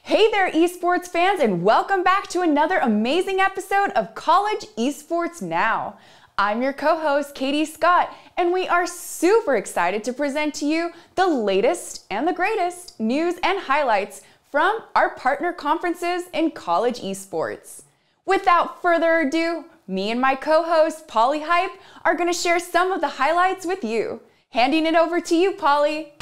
Hey there, esports fans, and welcome back to another amazing episode of College Esports Now. I'm your co-host, Katie Scott, and we are super excited to present to you the latest and the greatest news and highlights from our partner conferences in college esports. Without further ado, me and my co-host, Polly Hype, are going to share some of the highlights with you. Handing it over to you, Polly.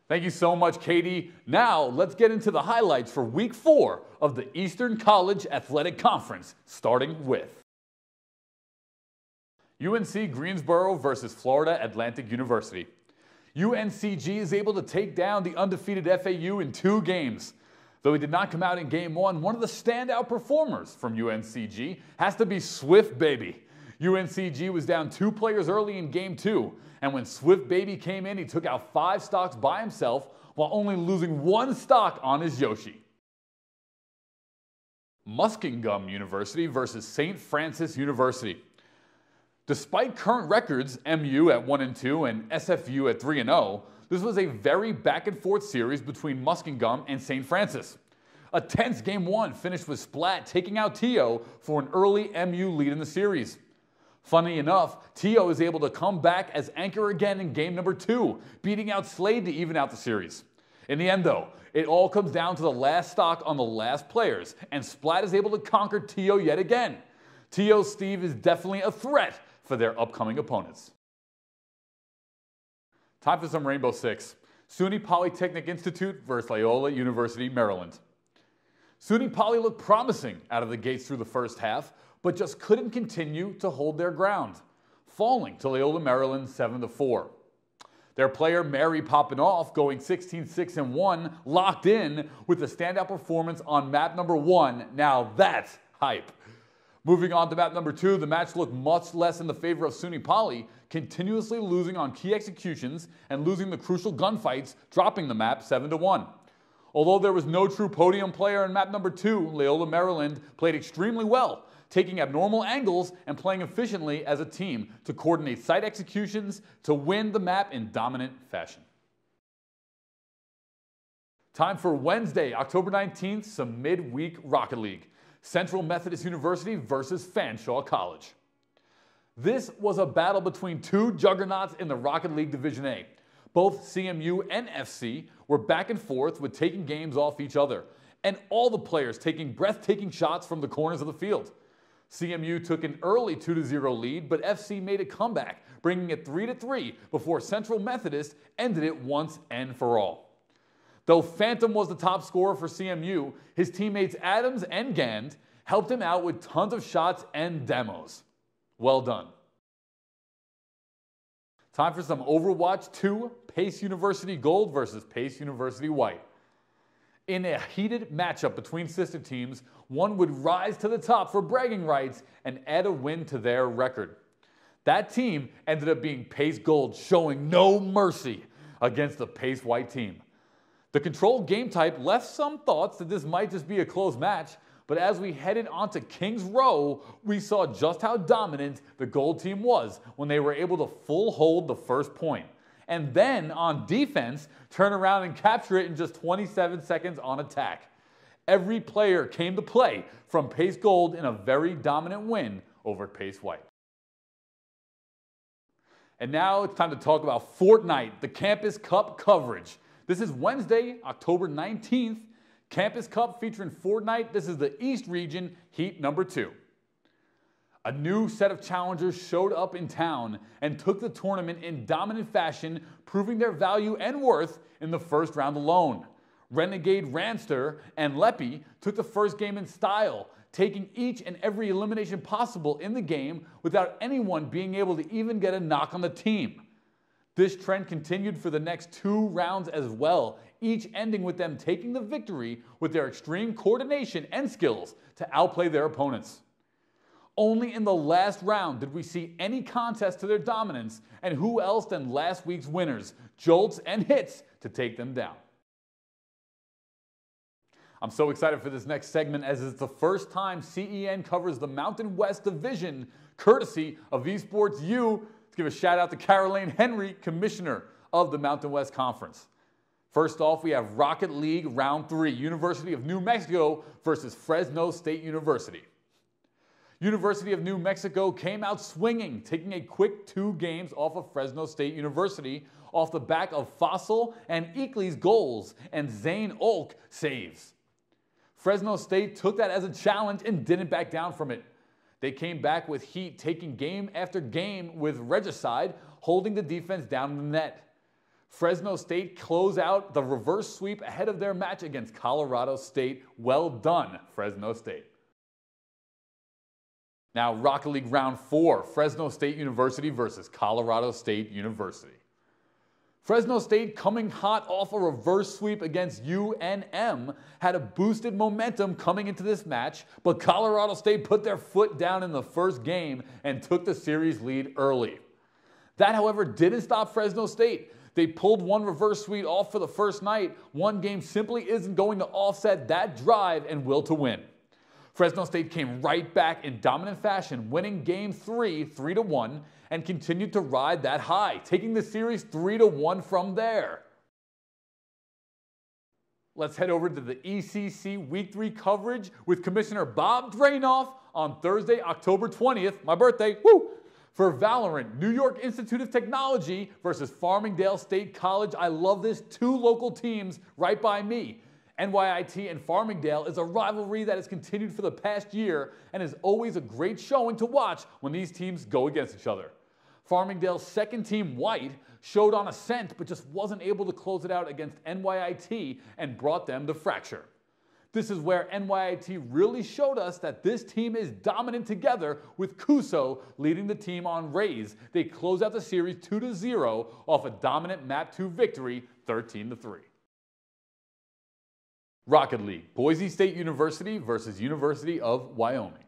Thank you so much, Katie. Now, let's get into the highlights for Week 4 of the Eastern College Athletic Conference, starting with UNC Greensboro versus Florida Atlantic University. UNCG is able to take down the undefeated FAU in 2 games. Though he did not come out in Game 1, one of the standout performers from UNCG has to be Swift Baby. UNCG was down 2 players early in Game 2, and when Swift Baby came in, he took out 5 stocks by himself while only losing 1 stock on his Yoshi. Muskingum University versus St. Francis University. Despite current records, MU at 1-2 and SFU at 3-0, this was a very back-and-forth series between Muskingum and St. Francis. A tense Game 1 finished with Splat taking out Tio for an early MU lead in the series. Funny enough, Tio is able to come back as anchor again in Game number 2, beating out Slade to even out the series. In the end, though, it all comes down to the last stock on the last players, and Splat is able to conquer Tio yet again. Tio Steve is definitely a threat for their upcoming opponents. Time for some Rainbow Six. SUNY Polytechnic Institute versus Loyola University, Maryland. SUNY Poly looked promising out of the gates through the first half, but just couldn't continue to hold their ground, falling to Loyola Maryland 7-4. Their player Mary popping off, going 16-6-1, locked in with a standout performance on map number 1. Now that's hype. Moving on to map number 2, the match looked much less in the favor of SUNY Poly, continuously losing on key executions and losing the crucial gunfights, dropping the map 7-1. Although there was no true podium player in map number 2, Loyola Maryland played extremely well, taking abnormal angles and playing efficiently as a team to coordinate site executions to win the map in dominant fashion. Time for Wednesday, October 19th, some midweek Rocket League. Central Methodist University versus Fanshawe College. This was a battle between 2 juggernauts in the Rocket League Division A. Both CMU and FC were back and forth with taking games off each other, and all the players taking breathtaking shots from the corners of the field. CMU took an early 2-0 lead, but FC made a comeback, bringing it 3-3 before Central Methodist ended it once and for all. Though Phantom was the top scorer for CMU, his teammates Adams and Gand helped him out with tons of shots and demos. Well done. Time for some Overwatch 2, Pace University Gold versus Pace University White. In a heated matchup between sister teams, one would rise to the top for bragging rights and add a win to their record. That team ended up being Pace Gold, showing no mercy against the Pace White team. The controlled game type left some thoughts that this might just be a close match, but as we headed onto Kings Row, we saw just how dominant the Gold team was when they were able to full hold the first point. And then, on defense, turn around and capture it in just 27 seconds on attack. Every player came to play from Pace Gold in a very dominant win over Pace White. And now it's time to talk about Fortnite, the Campus Cup coverage. This is Wednesday, October 19th. Campus Cup featuring Fortnite. This is the East Region, Heat number 2. A new set of challengers showed up in town and took the tournament in dominant fashion, proving their value and worth in the first round alone. Renegade Ranster and Leppy took the first game in style, taking each and every elimination possible in the game without anyone being able to even get a knock on the team. This trend continued for the next 2 rounds as well, each ending with them taking the victory with their extreme coordination and skills to outplay their opponents. Only in the last round did we see any contest to their dominance, and who else than last week's winners, Jolts and Hits, to take them down. I'm so excited for this next segment as it's the first time CEN covers the Mountain West Division, courtesy of Esports U. Let's give a shout out to Caroline Henry, Commissioner of the Mountain West Conference. First off, we have Rocket League Round 3, University of New Mexico versus Fresno State University. University of New Mexico came out swinging, taking a quick 2 games off of Fresno State University off the back of Fossil and Eakley's goals and Zane Olk saves. Fresno State took that as a challenge and didn't back down from it. They came back with heat, taking game after game with regicide, holding the defense down in the net. Fresno State closed out the reverse sweep ahead of their match against Colorado State. Well done, Fresno State. Now, Rocket League Round 4, Fresno State University versus Colorado State University. Fresno State, coming hot off a reverse sweep against UNM, had a boosted momentum coming into this match, but Colorado State put their foot down in the first game and took the series lead early. That, however, didn't stop Fresno State. They pulled one reverse sweep off for the first night. One game simply isn't going to offset that drive and will to win. Fresno State came right back in dominant fashion, winning Game 3, 3-1, and continued to ride that high, taking the series 3-1 from there. Let's head over to the ECC Week 3 coverage with Commissioner Bob Drainoff on Thursday, October 20th, my birthday, woo! For Valorant, New York Institute of Technology versus Farmingdale State College. I love this, 2 local teams right by me. NYIT and Farmingdale is a rivalry that has continued for the past year and is always a great showing to watch when these teams go against each other. Farmingdale's second team, White, showed on ascent but just wasn't able to close it out against NYIT and brought them the fracture. This is where NYIT really showed us that this team is dominant together, with Kuso leading the team on Rays. They close out the series 2-0 off a dominant Map 2 victory, 13-3. Rocket League, Boise State University versus University of Wyoming.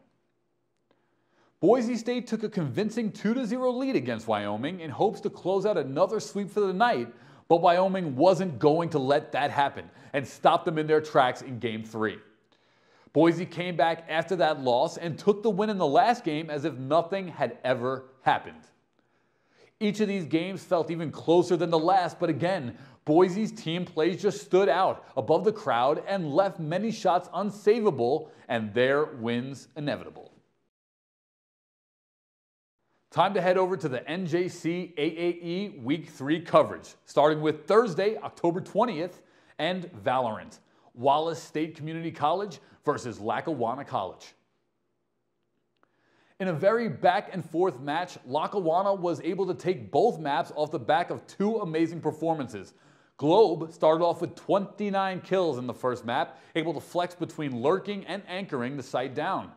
Boise State took a convincing 2-0 lead against Wyoming in hopes to close out another sweep for the night, but Wyoming wasn't going to let that happen and stopped them in their tracks in Game 3. Boise came back after that loss and took the win in the last game as if nothing had ever happened. Each of these games felt even closer than the last, but again, Boise's team plays just stood out above the crowd and left many shots unsavable, and their wins inevitable. Time to head over to the NJC AAE Week 3 coverage, starting with Thursday, October 20th, and Valorant, Wallace State Community College versus Lackawanna College. In a very back-and-forth match, Lackawanna was able to take both maps off the back of 2 amazing performances. Globe started off with 29 kills in the first map, able to flex between lurking and anchoring the site down.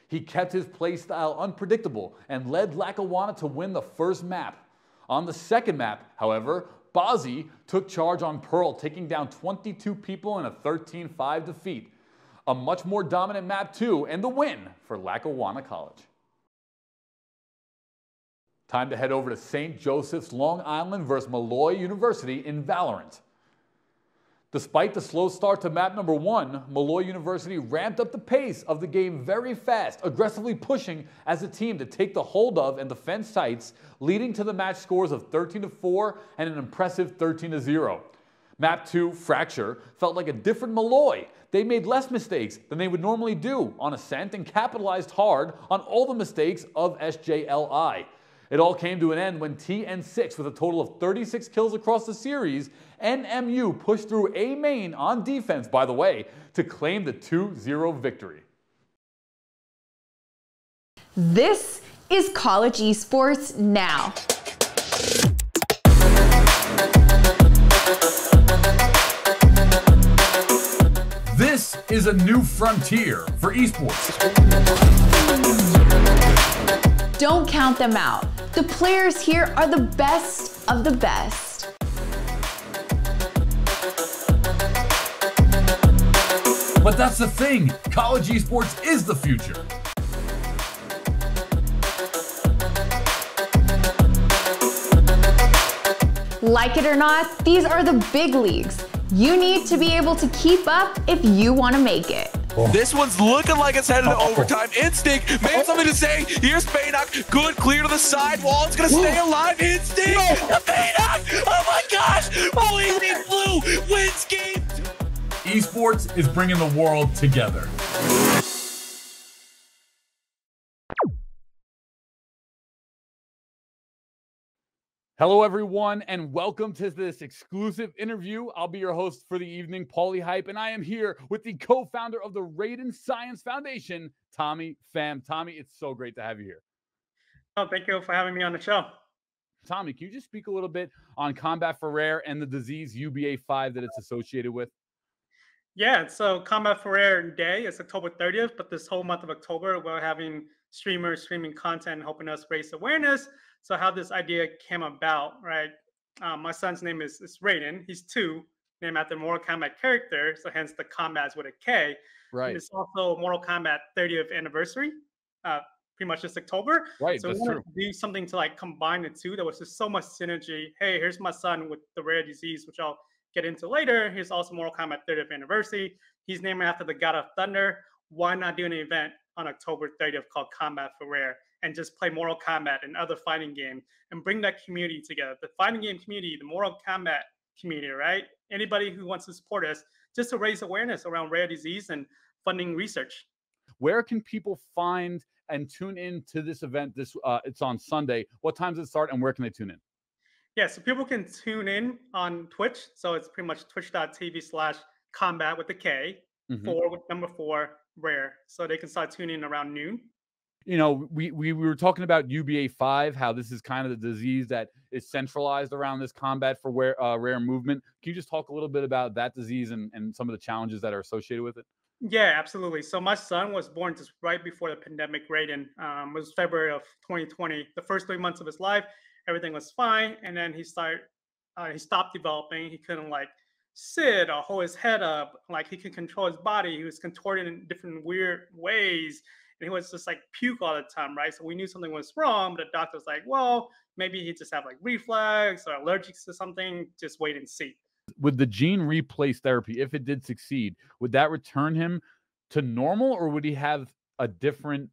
He kept his playstyle unpredictable and led Lackawanna to win the first map. On the second map, however, Bozzy took charge on Pearl, taking down 22 people in a 13-5 defeat. A much more dominant map too, and the win for Lackawanna College. Time to head over to St. Joseph's Long Island versus Malloy University in Valorant. Despite the slow start to map number 1, Malloy University ramped up the pace of the game very fast, aggressively pushing as a team to take the hold of and defend sites, leading to the match scores of 13-4 and an impressive 13-0. Map 2, Fracture, felt like a different Malloy. They made less mistakes than they would normally do on ascent and capitalized hard on all the mistakes of SJLI. It all came to an end when TN6, with a total of 36 kills across the series, NMU pushed through A main on defense, by the way, to claim the 2-0 victory. This is College Esports Now. This is a new frontier for esports. Don't count them out. The players here are the best of the best. But that's the thing, college esports is the future. Like it or not, these are the big leagues. You need to be able to keep up if you want to make it. This one's looking like it's headed to overtime. Instinct may have something to say. Here's Baynock. Good, clear to the side. Wall's going to stay alive. Instinct. The Baynock. Oh my gosh. Blazing Blue wins game. Esports is bringing the world together. Hello, everyone, and welcome to this exclusive interview. I'll be your host for the evening, Paulie Hype, and I am here with the co-founder of the Raiden Science Foundation, Tommy Pham. Tommy, it's so great to have you here. Oh, thank you for having me on the show. Tommy, can you just speak a little bit on Combat for Rare and the disease UBA5 that it's associated with? Yeah, so Combat for Rare Day is October 30th, but this whole month of October, we're having streamers streaming content, helping us raise awareness. So how this idea came about, right? My son's name is Raiden. He's 2, named after Mortal Kombat character, so hence the combat's with a K. Right. And it's also Mortal Kombat 30th anniversary, pretty much this October. Right, so that's we wanted true. to do something to like combine the two. There was just so much synergy. Hey, here's my son with the rare disease, which I'll get into later. Here's also Mortal Kombat 30th anniversary. He's named after the God of Thunder. Why not do an event on October 30th called Combat for Rare and just play Mortal Kombat and other fighting games and bring that community together? The fighting game community, the Mortal Kombat community, right? Anybody who wants to support us, just to raise awareness around rare disease and funding research. Where can people find and tune in to this event? It's on Sunday. What time does it start and where can they tune in? Yeah, so people can tune in on Twitch. So it's pretty much twitch.tv/combat with the K, 4 with number 4, rare. So they can start tuning in around noon. You know, we were talking about UBA5, how this is kind of the disease that is centralized around this Combat for Rare movement. Can you just talk a little bit about that disease and some of the challenges that are associated with it? Yeah, absolutely. So my son was born just right before the pandemic, Raiden. It was February of 2020. The first 3 months of his life, everything was fine, and then he stopped developing. He couldn't like sit or hold his head up, like he could control his body. He was contorted in different weird ways, and he was just like puke all the time, right? So we knew something was wrong, but the doctor was like, well, maybe he just have like reflux or allergic to something. Just wait and see. With the gene replace therapy, if it did succeed, would that return him to normal, or would he have a different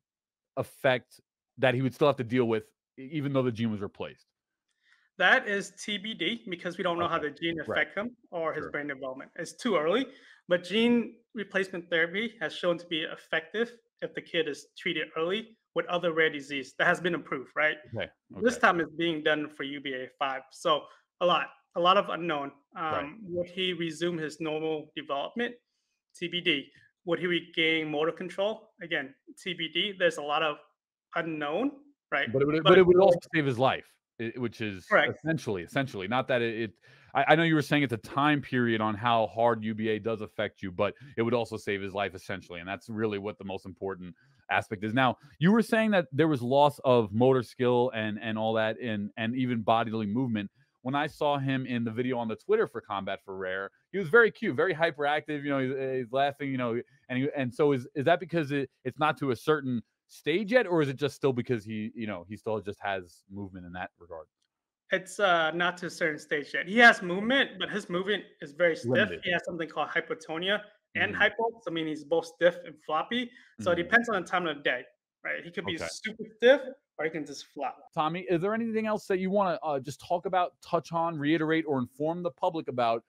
effect that he would still have to deal with even though the gene was replaced? That is TBD because we don't know how the gene affect him or his brain development. It's too early, but gene replacement therapy has shown to be effective if the kid is treated early with other rare disease that has been approved, right? Okay. This time it's being done for UBA5. So a lot of unknown. Would he resume his normal development? TBD. Would he regain motor control? Again, TBD. There's a lot of unknown, right? But it would also save his life, which is correct. essentially not that I know you were saying it's a time period on how hard UBA does affect you, but it would also save his life essentially. And that's really what the most important aspect is. Now, you were saying that there was loss of motor skill and all that and even bodily movement. When I saw him in the video on the Twitter for Combat for Rare, he was very cute, very hyperactive. You know, he's laughing. You know, and so is that because it's not to a certain stage yet, or is it just still because he still just has movement in that regard? It's not to a certain stage yet. He has movement, but his movement is very stiff. Limited. He has something called hypotonia and hypo. So I mean, he's both stiff and floppy. So it depends on the time of the day, right? He could be super stiff, or he can just flop. Tommy, is there anything else that you want to just talk about, touch on, reiterate, or inform the public about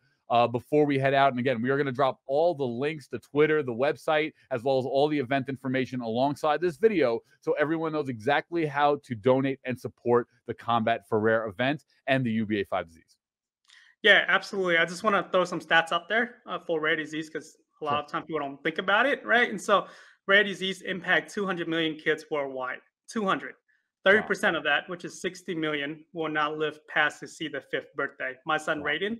before we head out? And again, we are going to drop all the links to Twitter, the website, as well as all the event information alongside this video so everyone knows exactly how to donate and support the Combat for Rare event and the UBA5 disease. Yeah, absolutely. I just want to throw some stats out there for rare disease because a lot of times people don't think about it, right? And so rare disease impact 200 million kids worldwide. 200. 30% of that, which is 60 million, will not live past to see their 5th birthday. My son, Raiden,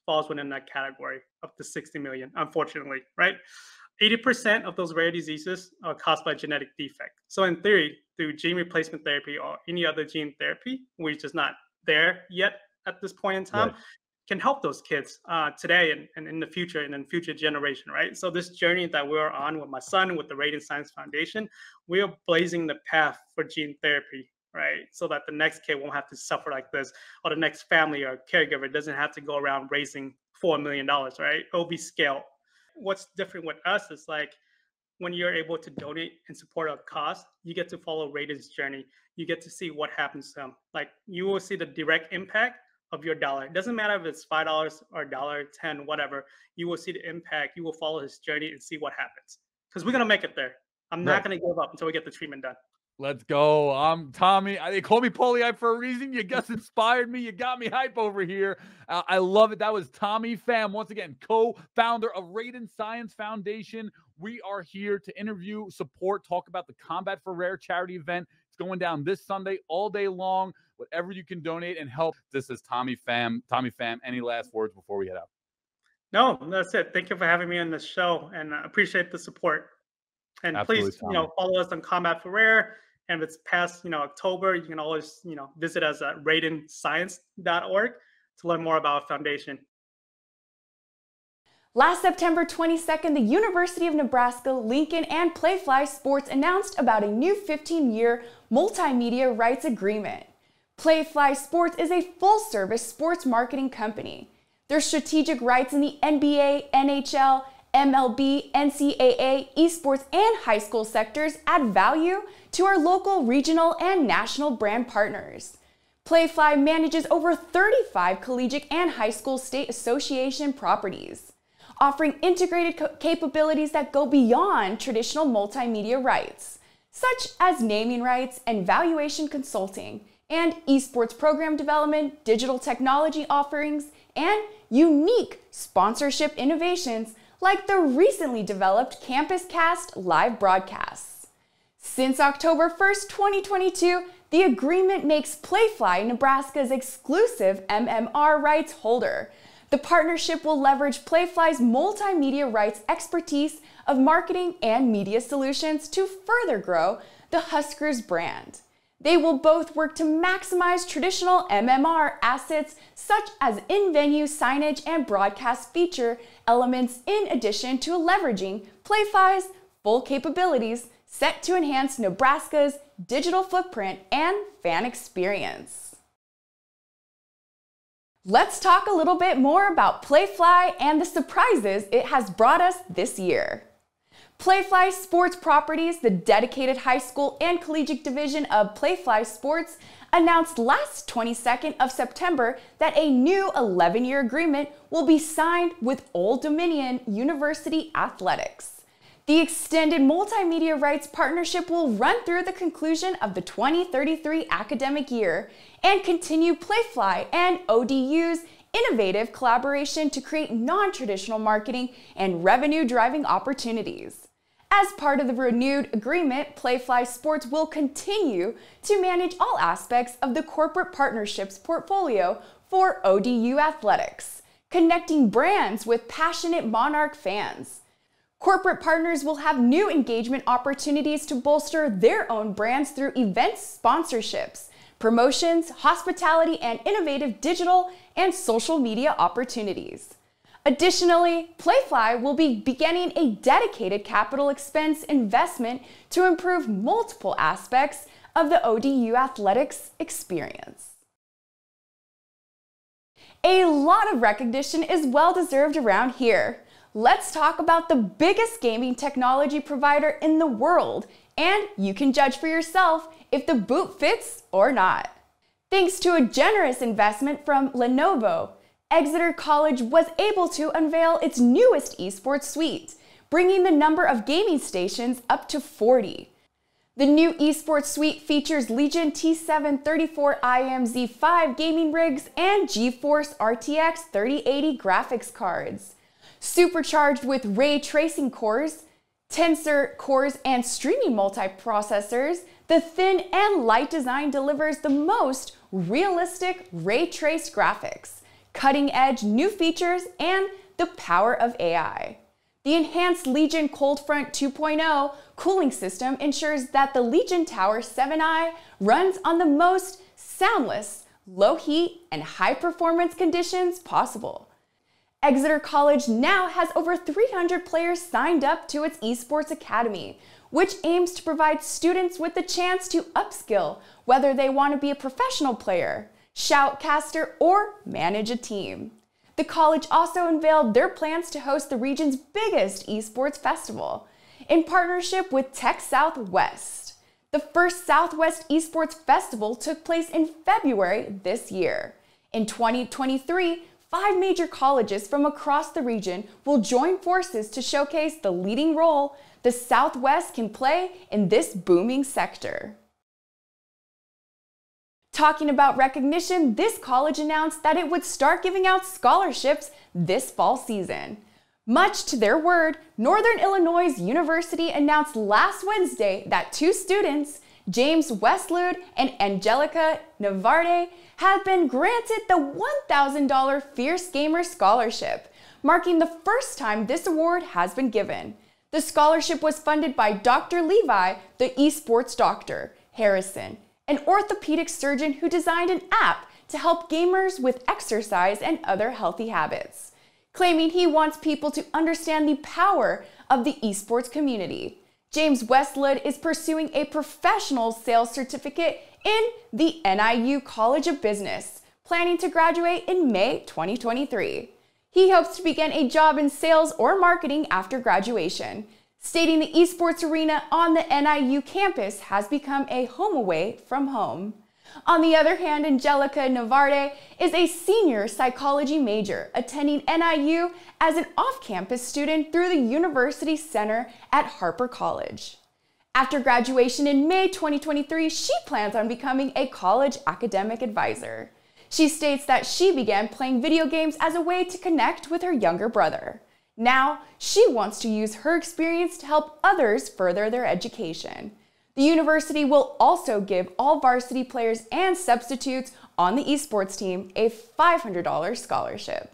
falls within that category of the 60 million, unfortunately, right? 80% of those rare diseases are caused by genetic defect. So in theory, through gene replacement therapy or any other gene therapy, we're just not there yet at this point in time, can help those kids today and in the future and in future generation, right? So this journey that we're on with my son, with the Raiden Science Foundation, we are blazing the path for gene therapy, right? So that the next kid won't have to suffer like this, or the next family or caregiver doesn't have to go around raising $4 million, right? It'll be scaled. What's different with us is like when you're able to donate and support a cause, you get to follow Raiden's journey. You get to see what happens to him. Like, you will see the direct impact of your dollar. It doesn't matter if it's $5 or $1, 10, whatever. You will see the impact. You will follow his journey and see what happens. Because we're gonna make it there. I'm not gonna give up until we get the treatment done. Let's go. I'm Tommy. They call me Polly for a reason. You just inspired me. You got me hype over here. I love it. That was Tommy Pham, once again, co-founder of Raiden Science Foundation. We are here to interview, support, talk about the Combat for Rare charity event. It's going down this Sunday all day long. Whatever you can donate and help. This is Tommy Pham. Tommy Pham, any last words before we head out? No, that's it. Thank you for having me on the show, and I appreciate the support. And Absolutely, please, Tommy. follow us on Combat for Rare. And if it's past, October, you can always, visit us at raidenscience.org to learn more about our foundation. Last September 22nd, the University of Nebraska, Lincoln, and Playfly Sports announced about a new 15-year multimedia rights agreement. Playfly Sports is a full-service sports marketing company. Their strategic rights in the NBA, NHL, MLB, NCAA, esports, and high school sectors add value to our local, regional, and national brand partners. Playfly manages over 35 collegiate and high school state association properties, offering integrated capabilities that go beyond traditional multimedia rights, such as naming rights and valuation consulting, and esports program development, digital technology offerings, and unique sponsorship innovations like the recently developed Campus Cast live broadcasts. Since October 1st, 2022, the agreement makes Playfly Nebraska's exclusive MMR rights holder. The partnership will leverage Playfly's multimedia rights expertise of marketing and media solutions to further grow the Huskers brand. They will both work to maximize traditional MMR assets such as in-venue signage and broadcast feature elements, in addition to leveraging Playfly's full capabilities set to enhance Nebraska's digital footprint and fan experience. Let's talk a little bit more about Playfly and the surprises it has brought us this year. Playfly Sports Properties, the dedicated high school and collegiate division of Playfly Sports, announced last 22nd of September that a new 11-year agreement will be signed with Old Dominion University Athletics. The extended multimedia rights partnership will run through the conclusion of the 2033 academic year and continue Playfly and ODU's innovative collaboration to create non-traditional marketing and revenue-driving opportunities. As part of the renewed agreement, Playfly Sports will continue to manage all aspects of the corporate partnerships portfolio for ODU Athletics, connecting brands with passionate Monarch fans. Corporate partners will have new engagement opportunities to bolster their own brands through events, sponsorships, promotions, hospitality, and innovative digital and social media opportunities. Additionally, Playfly will be beginning a dedicated capital expense investment to improve multiple aspects of the ODU athletics experience. A lot of recognition is well deserved around here. Let's talk about the biggest gaming technology provider in the world, and you can judge for yourself if the boot fits or not. Thanks to a generous investment from Lenovo, Exeter College was able to unveil its newest esports suite, bringing the number of gaming stations up to 40. The new esports suite features Legion T734IMZ5 gaming rigs and GeForce RTX 3080 graphics cards. Supercharged with ray tracing cores, tensor cores, and streaming multiprocessors, the thin and light design delivers the most realistic ray-traced graphics, cutting-edge new features, and the power of AI. The enhanced Legion Coldfront 2.0 cooling system ensures that the Legion Tower 7i runs on the most soundless, low heat, and high performance conditions possible. Exeter College now has over 300 players signed up to its Esports Academy, which aims to provide students with the chance to upskill, whether they want to be a professional player, shoutcaster, or manage a team. The college also unveiled their plans to host the region's biggest esports festival. in partnership with Tech Southwest. The first Southwest Esports Festival took place in February this year. In 2023, 5 major colleges from across the region will join forces to showcase the leading role the Southwest can play in this booming sector. Talking about recognition, this college announced that it would start giving out scholarships this fall season. Much to their word, Northern Illinois University announced last Wednesday that 2 students, James Westlund and Angelica Navarre, have been granted the $1,000 Fierce Gamer Scholarship, marking the first time this award has been given. The scholarship was funded by Dr. Levi, the esports doctor, Harrison, an orthopedic surgeon who designed an app to help gamers with exercise and other healthy habits, claiming he wants people to understand the power of the esports community. James Westlund is pursuing a professional sales certificate in the NIU College of Business, planning to graduate in May 2023. He hopes to begin a job in sales or marketing after graduation, stating the esports arena on the NIU campus has become a home away from home. On the other hand, Angelica Navarre is a senior psychology major attending NIU as an off-campus student through the University Center at Harper College. After graduation in May 2023, she plans on becoming a college academic advisor. She states that she began playing video games as a way to connect with her younger brother. Now, she wants to use her experience to help others further their education. The university will also give all varsity players and substitutes on the esports team a $500 scholarship.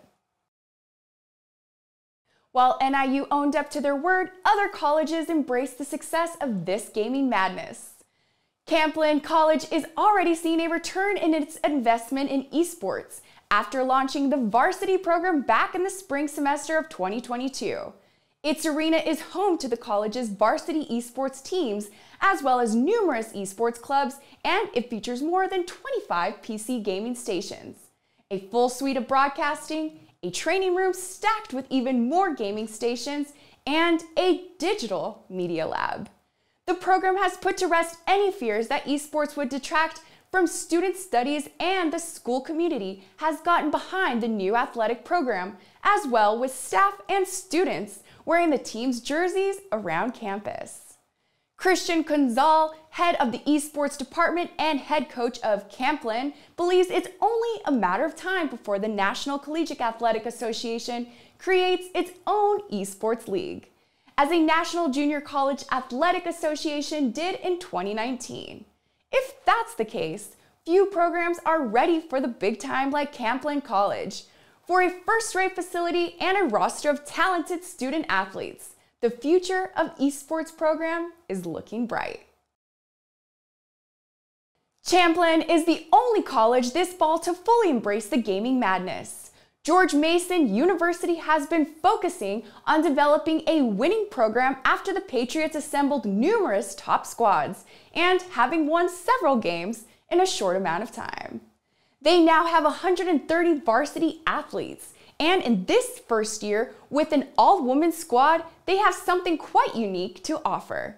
While NIU owned up to their word, other colleges embraced the success of this gaming madness. Camplin College is already seeing a return in its investment in esports after launching the varsity program back in the spring semester of 2022. Its arena is home to the college's varsity esports teams, as well as numerous esports clubs, and it features more than 25 PC gaming stations, a full suite of broadcasting, a training room stacked with even more gaming stations, and a digital media lab. The program has put to rest any fears that esports would detract from student studies, and the school community has gotten behind the new athletic program, as well with staff and students wearing the team's jerseys around campus. Christian Gonzal, head of the esports department and head coach of Camplin, believes it's only a matter of time before the National Collegiate Athletic Association creates its own esports league, as a National Junior College Athletic Association did in 2019. If that's the case, few programs are ready for the big time like Camplin College. For a first-rate facility and a roster of talented student athletes, the future of esports program is looking bright. Champlin is the only college this fall to fully embrace the gaming madness. George Mason University has been focusing on developing a winning program after the Patriots assembled numerous top squads and having won several games in a short amount of time. They now have 130 varsity athletes, and in this first year, with an all-woman squad, they have something quite unique to offer.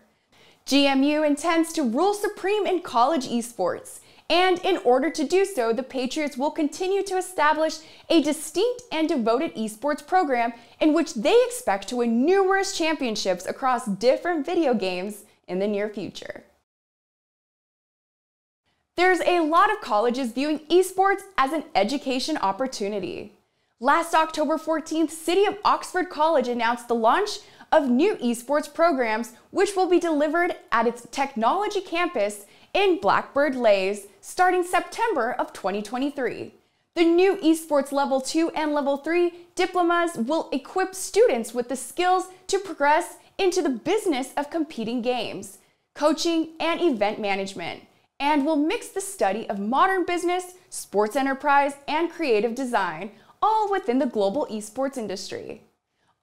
GMU intends to rule supreme in college esports, and in order to do so, the Patriots will continue to establish a distinct and devoted esports program in which they expect to win numerous championships across different video games in the near future. There's a lot of colleges viewing esports as an education opportunity. Last October 14th, City of Oxford College announced the launch of new esports programs, which will be delivered at its technology campus in Blackbird Lays starting September of 2023. The new esports level 2 and level 3 diplomas will equip students with the skills to progress into the business of competing games, coaching, and event management, and will mix the study of modern business, sports enterprise, and creative design, all within the global esports industry.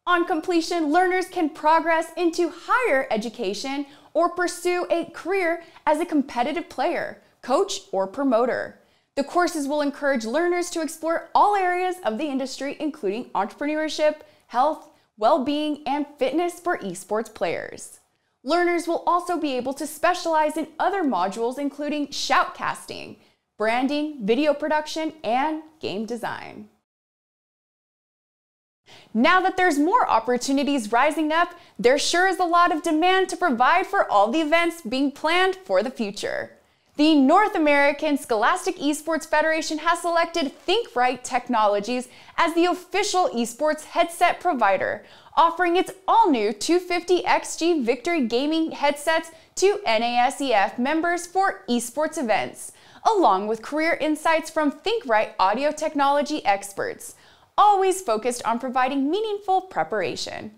On completion, learners can progress into higher education or pursue a career as a competitive player, coach, or promoter. The courses will encourage learners to explore all areas of the industry, including entrepreneurship, health, well-being, and fitness for esports players. Learners will also be able to specialize in other modules including shoutcasting, branding, video production, and game design. Now that there's more opportunities rising up, there sure is a lot of demand to provide for all the events being planned for the future. The North American Scholastic Esports Federation has selected ThinkRight Technologies as the official esports headset provider, offering its all-new 250XG Victory gaming headsets to NASEF members for esports events, along with career insights from ThinkRight audio technology experts, always focused on providing meaningful preparation.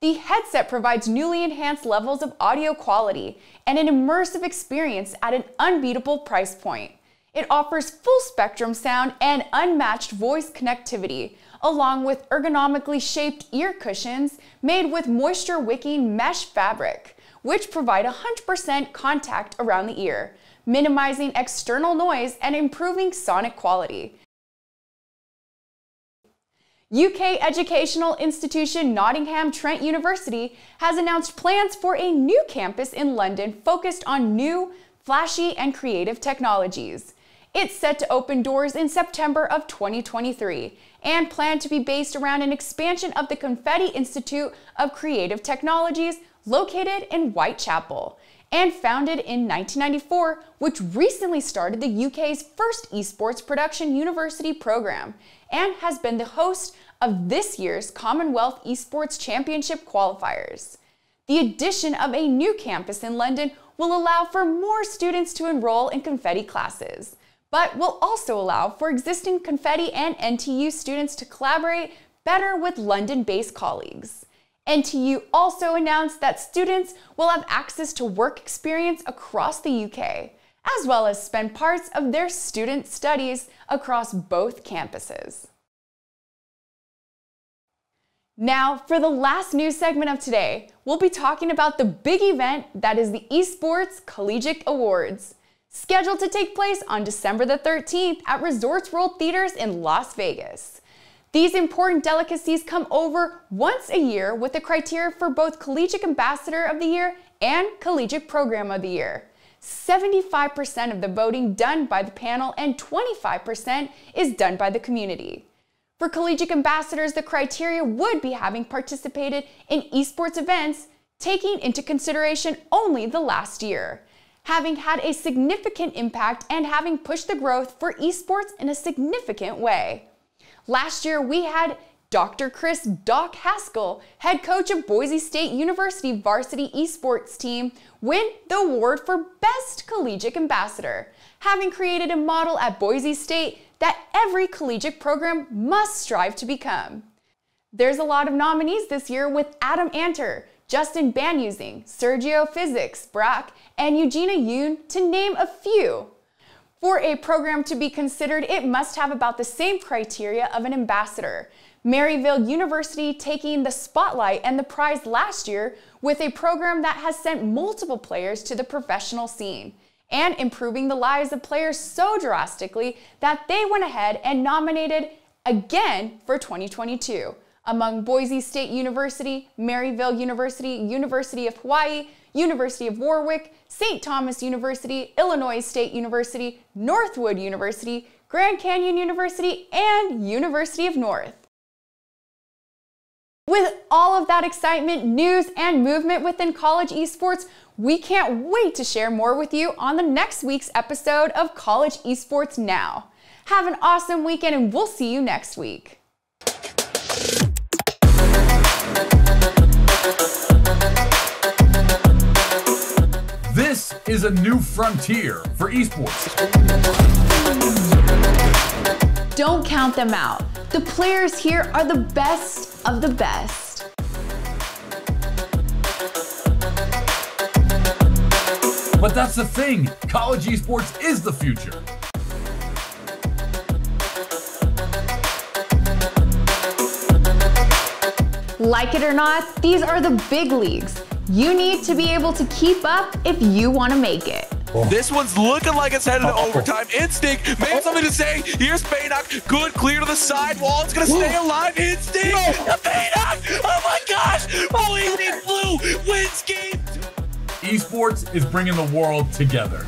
The headset provides newly enhanced levels of audio quality and an immersive experience at an unbeatable price point. It offers full spectrum sound and unmatched voice connectivity, along with ergonomically shaped ear cushions made with moisture-wicking mesh fabric, which provide 100% contact around the ear, minimizing external noise and improving sonic quality. UK educational institution Nottingham Trent University has announced plans for a new campus in London focused on new, flashy, and creative technologies. It's set to open doors in September of 2023 and planned to be based around an expansion of the Confetti Institute of Creative Technologies located in Whitechapel and founded in 1994, which recently started the UK's first esports production university program and has been the host of this year's Commonwealth Esports Championship qualifiers. The addition of a new campus in London will allow for more students to enroll in Confetti classes, but will also allow for existing Confetti and NTU students to collaborate better with London-based colleagues. NTU also announced that students will have access to work experience across the UK, as well as spend parts of their student studies across both campuses. Now, for the last news segment of today, we'll be talking about the big event that is the Esports Collegiate Awards, scheduled to take place on December the 13th at Resorts World Theaters in Las Vegas. These important delicacies come over once a year with the criteria for both Collegiate Ambassador of the Year and Collegiate Program of the Year. 75% of the voting done by the panel and 25% is done by the community. For collegiate ambassadors, the criteria would be having participated in esports events, taking into consideration only the last year, having had a significant impact and having pushed the growth for esports in a significant way. Last year, we had Dr. Chris "Doc" Haskell, head coach of Boise State University varsity esports team, win the award for Best Collegiate Ambassador, having created a model at Boise State that every collegiate program must strive to become. There's a lot of nominees this year with Adam Anter, Justin Banusing, Sergio Physics, Brack, and Eugenia Yoon, to name a few. For a program to be considered, it must have about the same criteria of an ambassador. Maryville University taking the spotlight and the prize last year with a program that has sent multiple players to the professional scene and improving the lives of players so drastically that they went ahead and nominated again for 2022 among Boise State University, Maryville University, University of Hawaii, University of Warwick, St. Thomas University, Illinois State University, Northwood University, Grand Canyon University, and University of North. With all of that excitement, news, and movement within college esports, we can't wait to share more with you on the next week's episode of College Esports Now. Have an awesome weekend, and we'll see you next week. This is a new frontier for esports. Don't count them out. The players here are the best of the best. But that's the thing, college esports is the future. Like it or not, these are the big leagues. You need to be able to keep up if you want to make it. This one's looking like it's headed to overtime. Instinct may have something to say. Here's Baynock. Good, clear to the sidewall. It's going to stay alive. Instinct. Baynock. Oh my gosh. Bleeding Blue wins game 2. Esports is bringing the world together.